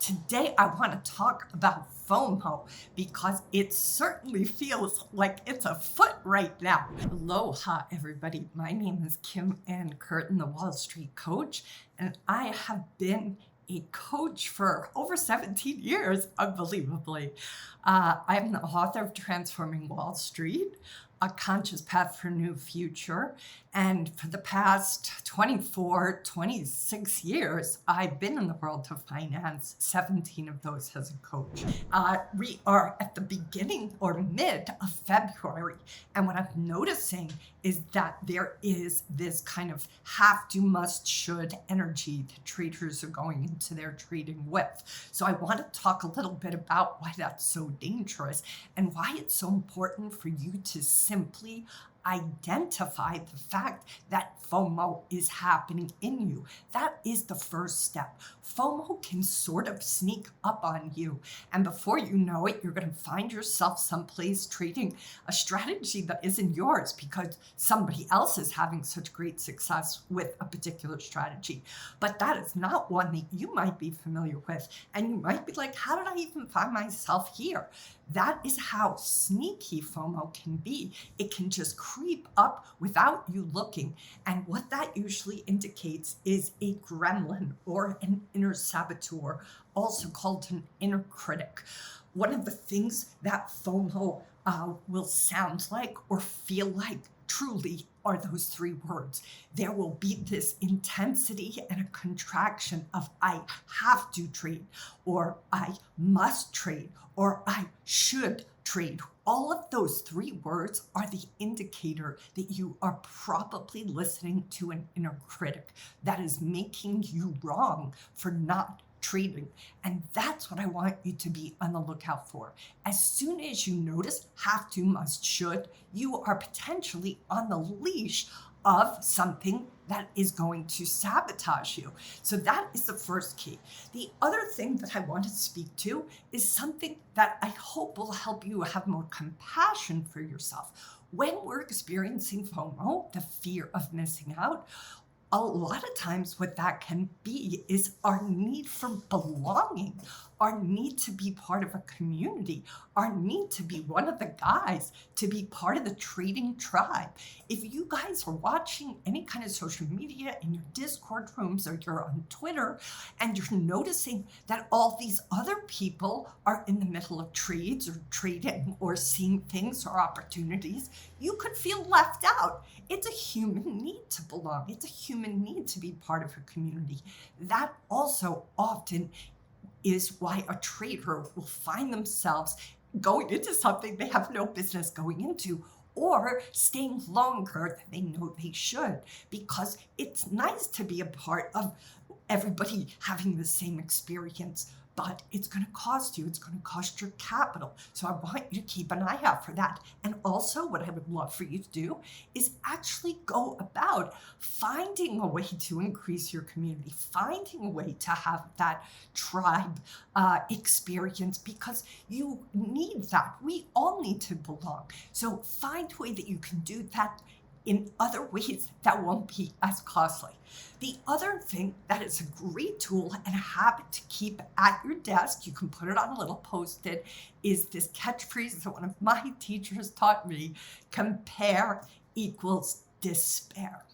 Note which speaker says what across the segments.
Speaker 1: Today, I want to talk about FOMO because it certainly feels like it's afoot right now. Aloha, everybody. My name is Kim Ann Curtin, the Wall Street Coach, and I have been a coach for over 17 years, unbelievably. I am the author of Transforming Wall Street, A Conscious Path for a New Future. And for the past 24, 26 years, I've been in the world of finance, 17 of those as a coach. We are at the beginning or mid of February. And what I'm noticing is that there is this kind of have to, must, should energy that traders are going into their trading with. So I want to talk a little bit about why that's so dangerous and why it's so important for you to simply identify the fact that FOMO is happening in you. That is the first step. FOMO can sort of sneak up on you, and before you know it, you're going to find yourself someplace trading a strategy that isn't yours because somebody else is having such great success with a particular strategy. But that is not one that you might be familiar with, and you might be like, how did I even find myself here? That is how sneaky FOMO can be. It can just creep up without you looking. And what that usually indicates is a gremlin or an inner saboteur, also called an inner critic. One of the things that FOMO will sound like or feel like truly are those three words. There will be this intensity and a contraction of I have to trade, or I must trade, or I should trade. All of those three words are the indicator that you are probably listening to an inner critic that is making you wrong for not trading. And that's what I want you to be on the lookout for. As soon as you notice have to, must, should, you are potentially on the leash of something that is going to sabotage you. So that is the first key. The other thing that I want to speak to is something that I hope will help you have more compassion for yourself. When we're experiencing FOMO, the fear of missing out, a lot of times what that can be is our need for belonging, our need to be part of a community, our need to be one of the guys, to be part of the trading tribe. If you guys are watching any kind of social media in your Discord rooms or you're on Twitter and you're noticing that all these other people are in the middle of trades or trading or seeing things or opportunities, you could feel left out. It's a human need to belong. It's a human need to be part of a community. That also often is why a trader will find themselves going into something they have no business going into, or staying longer than they know they should, because it's nice to be a part of everybody having the same experience, but it's going to cost you. It's going to cost your capital. So I want you to keep an eye out for that. And also what I would love for you to do is actually go about finding a way to increase your community, finding a way to have that tribe experience, because you need that. We all need to belong. So find a way that you can do that in other ways that won't be as costly. The other thing that is a great tool and a habit to keep at your desk, you can put it on a little post-it, is this catchphrase that one of my teachers taught me: compare equals despair.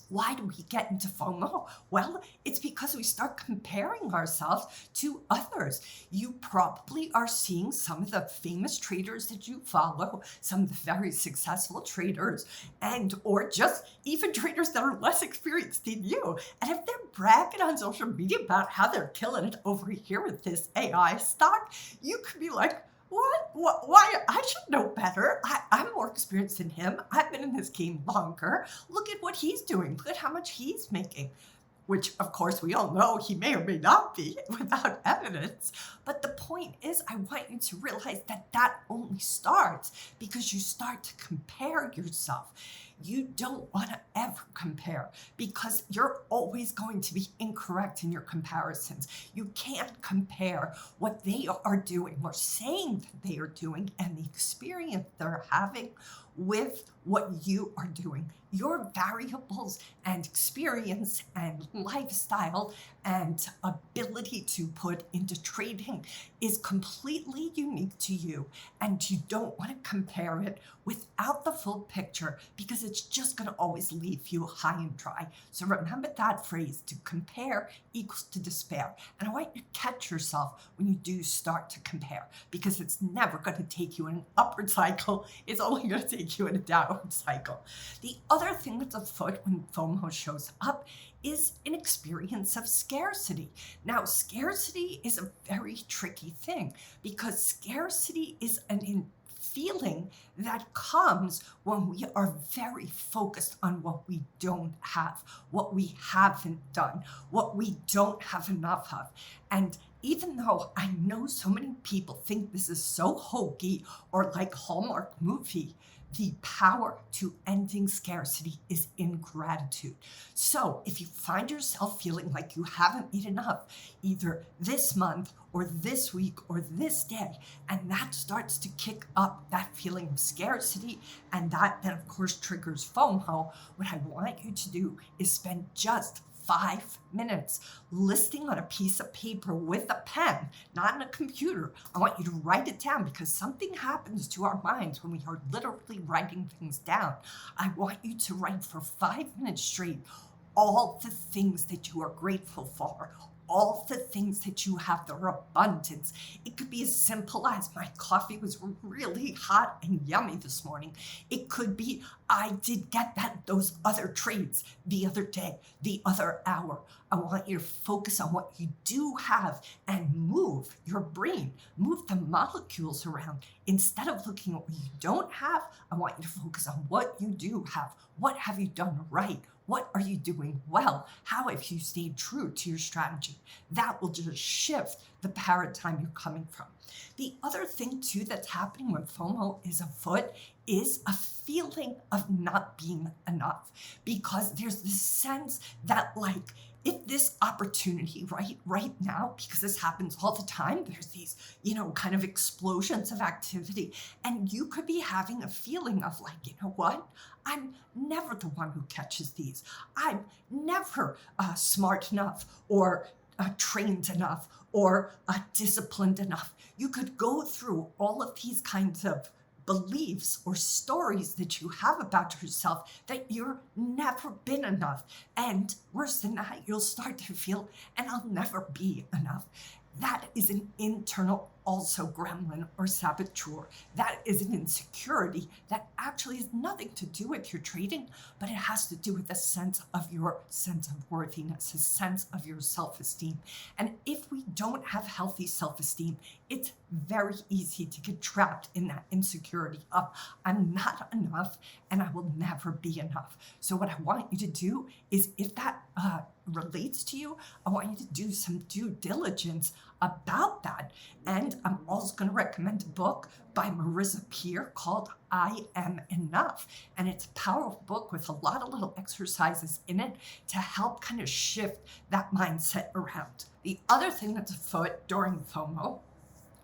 Speaker 1: Why do we get into FOMO? Well, it's because we start comparing ourselves to others. You probably are seeing some of the famous traders that you follow, some of the very successful traders, and or just even traders that are less experienced than you. And if they're bragging on social media about how they're killing it over here with this AI stock, you could be like, what? Why? I should know better. I'm more experienced than him. I've been in this game longer. Look at what he's doing. Look at how much he's making. Which, of course, we all know he may or may not be without evidence. But the point is, I want you to realize that that only starts because you start to compare yourself. You don't want to ever compare because you're always going to be incorrect in your comparisons. You can't compare what they are doing or saying that they are doing and the experience they're having with what you are doing. Your variables and experience and lifestyle and ability to put into trading is completely unique to you, and you don't want to compare it without the full picture because it's just going to always leave you high and dry. So remember that phrase: to compare equals to despair. And I want you to catch yourself when you do start to compare, because it's never going to take you in an upward cycle. It's only going to take you in a downward cycle. The other thing that's afoot when FOMO shows up is an experience of scarcity. Now, scarcity is a very tricky thing because scarcity is an feeling that comes when we are very focused on what we don't have, what we haven't done, what we don't have enough of. And even though I know so many people think this is so hokey or like Hallmark movie, the power to ending scarcity is in gratitude. So if you find yourself feeling like you haven't made enough, either this month or this week or this day, and that starts to kick up that feeling of scarcity, and that then of course triggers FOMO, what I want you to do is spend just 5 minutes listing on a piece of paper with a pen, not on a computer. I want you to write it down because something happens to our minds when we are literally writing things down. I want you to write for 5 minutes straight all the things that you are grateful for, all the things that you have, their abundance. It could be as simple as my coffee was really hot and yummy this morning. It could be I did get those other trades the other day, the other hour. I want you to focus on what you do have and move your brain, move the molecules around. Instead of looking at what you don't have, I want you to focus on what you do have. What have you done right? What are you doing well? How have you stayed true to your strategy? That will just shift the paradigm you're coming from. The other thing too that's happening when FOMO is afoot is a feeling of not being enough, because there's this sense that like, if this opportunity right now, because this happens all the time, there's these, kind of explosions of activity, and you could be having a feeling of like, you know what? I'm never the one who catches these. I'm never smart enough or trained enough or disciplined enough. You could go through all of these kinds of beliefs or stories that you have about yourself that you're never been enough. And worse than that, you'll start to feel, and I'll never be enough. That is an internal also gremlin or saboteur. That is an insecurity that actually has nothing to do with your trading, but it has to do with a sense of your sense of worthiness, a sense of your self-esteem. And if we don't have healthy self-esteem, it's very easy to get trapped in that insecurity of I'm not enough and I will never be enough. So what I want you to do is, if that relates to you, I want you to do some due diligence about that. And I'm also going to recommend a book by Marissa Peer called I Am Enough. And it's a powerful book with a lot of little exercises in it to help kind of shift that mindset around. The other thing that's afoot during FOMO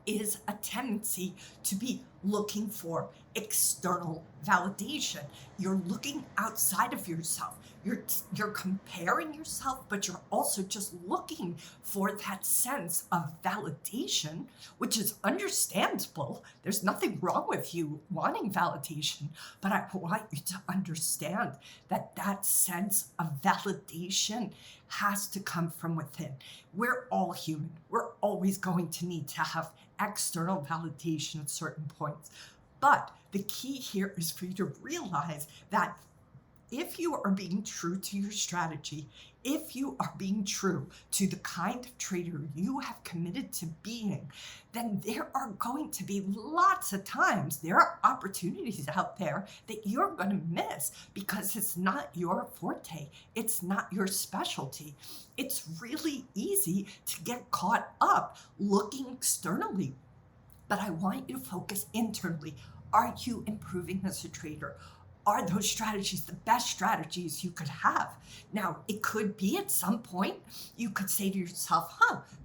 Speaker 1: is a tendency to be looking for external validation. You're looking outside of yourself. You're comparing yourself, but you're also just looking for that sense of validation, which is understandable. There's nothing wrong with you wanting validation, but I want you to understand that that sense of validation has to come from within. We're all human. We're always going to need to have external validation at certain points. But the key here is for you to realize that if you are being true to your strategy, if you are being true to the kind of trader you have committed to being, then there are going to be lots of times, there are opportunities out there that you're going to miss because it's not your forte. It's not your specialty. It's really easy to get caught up looking externally. But I want you to focus internally. Are you improving as a trader? are those strategies the best strategies you could have? Now, it could be at some point you could say to yourself,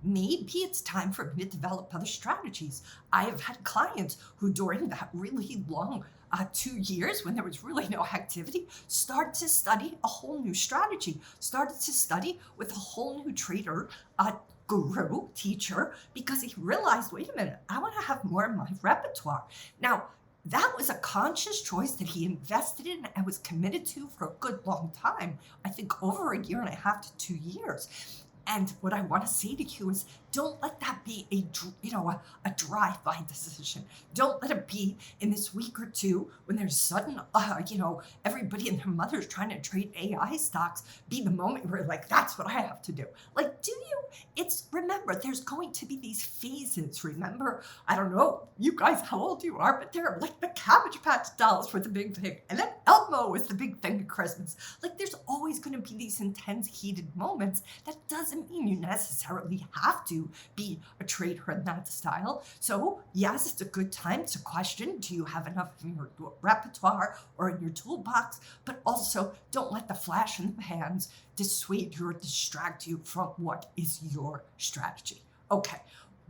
Speaker 1: maybe it's time for me to develop other strategies. I have had clients who, during that really long 2 years when there was really no activity, started to study a whole new strategy, started to study with a whole new trader, guru, teacher, because he realized, wait a minute, I want to have more in my repertoire. Now, that was a conscious choice that he invested in and was committed to for a good long time. I think over a year and a half to 2 years. And what I want to say to you is, don't let that be a drive-by decision. Don't let it be in this week or two when there's sudden, everybody and their mother's trying to trade AI stocks, be the moment where like, that's what I have to do. Like, do you? Remember, there's going to be these phases. Remember, I don't know, you guys, how old you are, but they're like the Cabbage Patch dolls were the big thing. And then Elmo was the big thing at Christmas. Like, there's always going to be these intense, heated moments. That doesn't mean you necessarily have to be a trader in that style. So yes, it's a good time to question, do you have enough in your repertoire or in your toolbox? But also, don't let the flash in the pans dissuade you or distract you from what is your strategy. Okay,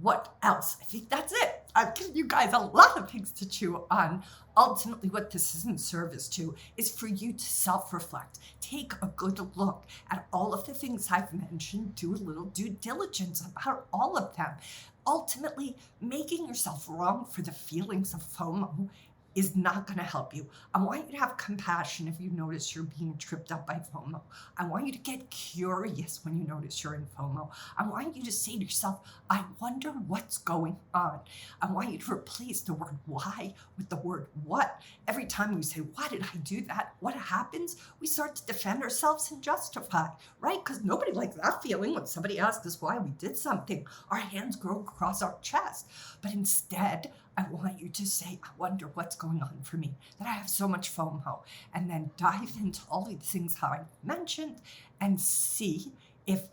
Speaker 1: what else? I think that's it. I've given you guys a lot of things to chew on. Ultimately, what this is in service to is for you to self-reflect. Take a good look at all of the things I've mentioned. Do a little due diligence about all of them. Ultimately, making yourself wrong for the feelings of FOMO is not going to help you. I want you to have compassion if you notice you're being tripped up by FOMO. I want you to get curious when you notice you're in FOMO. I want you to say to yourself, I wonder what's going on. I want you to replace the word why with the word what. Every time we say, why did I do that? What happens? We start to defend ourselves and justify, right? Because nobody likes that feeling when somebody asks us why we did something. Our hands go across our chest. But instead, I want you to say, I wonder what's going on for me, that I have so much FOMO, and then dive into all of the things how I mentioned and see if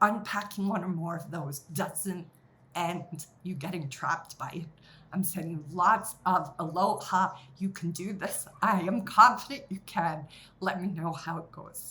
Speaker 1: unpacking one or more of those doesn't end you getting trapped by it. I'm sending lots of aloha. You can do this. I am confident you can. Let me know how it goes.